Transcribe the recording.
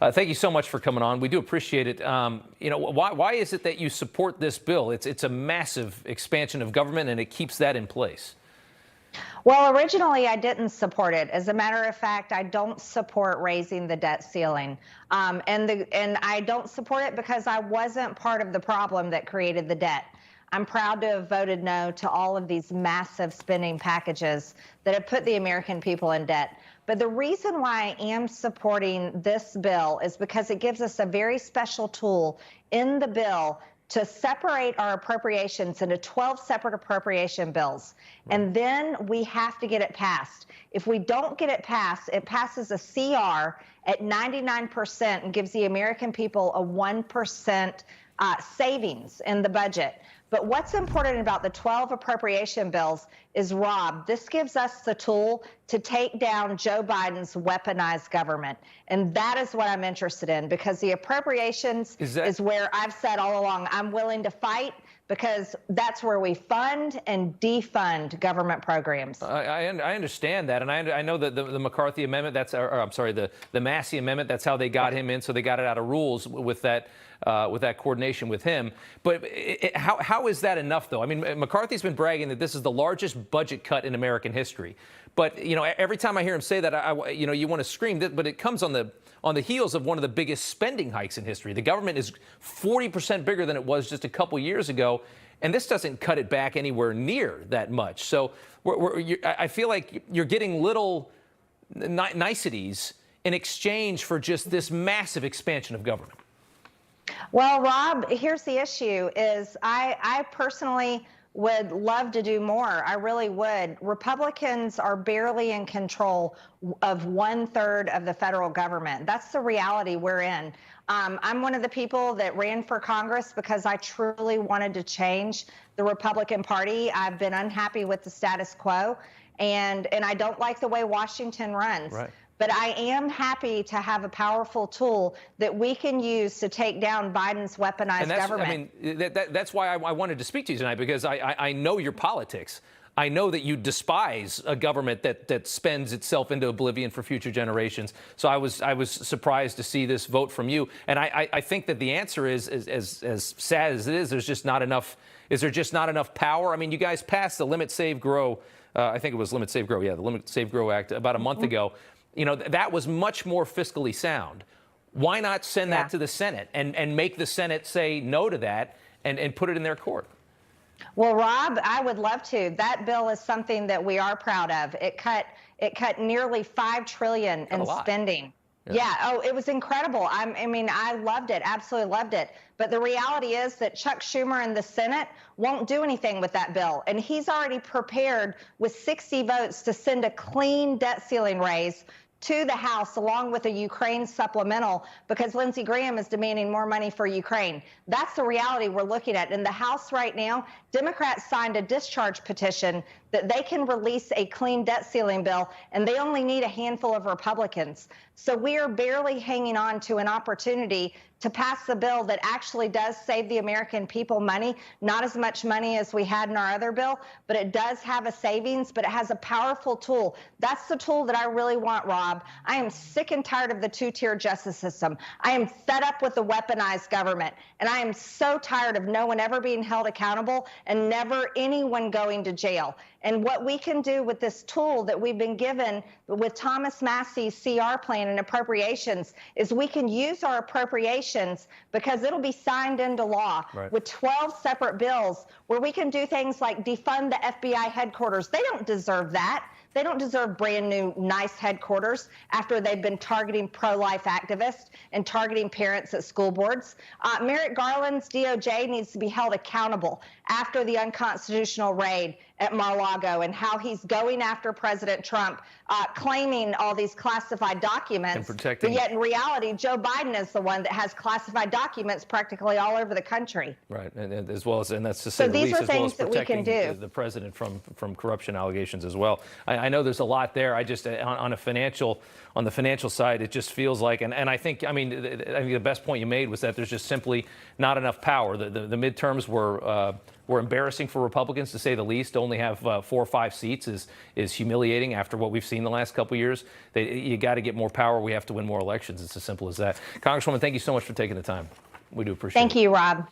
Thank you so much for coming on. We do appreciate it. Why is it that you support this bill? It's a massive expansion of government, and it keeps that in place. Well, originally I didn't support it. As a matter of fact, I don't support raising the debt ceiling. And I don't support it because I wasn't part of the problem that created the debt. I'm proud to have voted no to all of these massive spending packages that have put the American people in debt. But the reason why I am supporting this bill is because it gives us a very special tool in the bill to separate our appropriations into 12 separate appropriation bills. And then we have to get it passed. If we don't get it passed, it passes a CR at 99% and gives the American people a 1% savings in the budget. But what's important about the 12 appropriation bills is, Rob, this gives us the tool to take down Joe Biden's weaponized government. And that is what I'm interested in, because the appropriations is where I've said all along I'm willing to fight, because that's where we fund and defund government programs. I understand that, and I know that the McCarthy amendment, the Massey amendment, that's how they got him in, so they got it out of rules with that coordination with him. But how is that enough, though? I mean, McCarthy's been bragging that this is the largest budget cut in American history. But every time I hear him say that, you want to scream. But it comes on the heels of one of the biggest spending hikes in history. The government is 40% bigger than it was just a couple years ago, and this doesn't cut it back anywhere near that much. So I feel like you're getting little niceties in exchange for just this massive expansion of government. Well, Rob, here's the issue is I personally would love to do more. I really would. Republicans are barely in control of 1/3 of the federal government. That's the reality we're in. I'm one of the people that ran for Congress because I truly wanted to change the Republican Party. I've been unhappy with the status quo, and I don't like the way Washington runs. Right. But I am happy to have a powerful tool that we can use to take down Biden's weaponized government. I mean, that's why I wanted to speak to you tonight, because I know your politics. I know that you despise a government that spends itself into oblivion for future generations. So I was surprised to see this vote from you. And I think that the answer is, as sad as it is, there's just not enough. Is there just not enough power? I mean, you guys passed the Limit, Save, Grow. I think it was Limit, Save, Grow. Yeah, the Limit, Save, Grow Act about a month ago. That was much more fiscally sound. Why not send that to the Senate and make the Senate say no to that and put it in their court? Well, Rob, I would love to. That bill is something that we are proud of. It cut nearly $5 trillion in spending. Yeah. Oh, it was incredible. I mean, I loved it. Absolutely loved it. But the reality is that Chuck Schumer in the Senate won't do anything with that bill. And he's already prepared with 60 votes to send a clean debt ceiling raise to the House, along with a Ukraine supplemental, because Lindsey Graham is demanding more money for Ukraine. That's the reality we're looking at. In the House right now, Democrats signed a discharge petition that they can release a clean debt ceiling bill, and they only need a handful of Republicans. So we are barely hanging on to an opportunity to pass the bill that actually does save the American people money, not as much money as we had in our other bill, but it does have a savings, but it has a powerful tool. That's the tool that I really want, Rob. I am sick and tired of the two-tier justice system. I am fed up with the weaponized government, and I am so tired of no one ever being held accountable and never anyone going to jail. And what we can do with this tool that we've been given with Thomas Massey's CR plan and appropriations is we can use our appropriations, because it'll be signed into law with 12 separate bills where we can do things like defund the FBI headquarters. They don't deserve that. They don't deserve brand new, nice headquarters after they've been targeting pro-life activists and targeting parents at school boards. Merrick Garland's DOJ needs to be held accountable after the unconstitutional raid at Mar-a-Lago and how he's going after President Trump, claiming all these classified documents. But yet in reality, Joe Biden is the one that has classified documents practically all over the country. Right, and as well as, and that's to say the least, as well as protecting the president from corruption allegations as well. I know there's a lot there. I just on the financial side, it just feels like, and I think the best point you made was that there's just simply not enough power. The midterms were were embarrassing for Republicans, to say the least. To only have 4 or 5 seats is humiliating after what we've seen the last couple of years. You got to get more power. We have to win more elections. It's as simple as that. Congresswoman, thank you so much for taking the time. We do appreciate it. Thank you, Rob.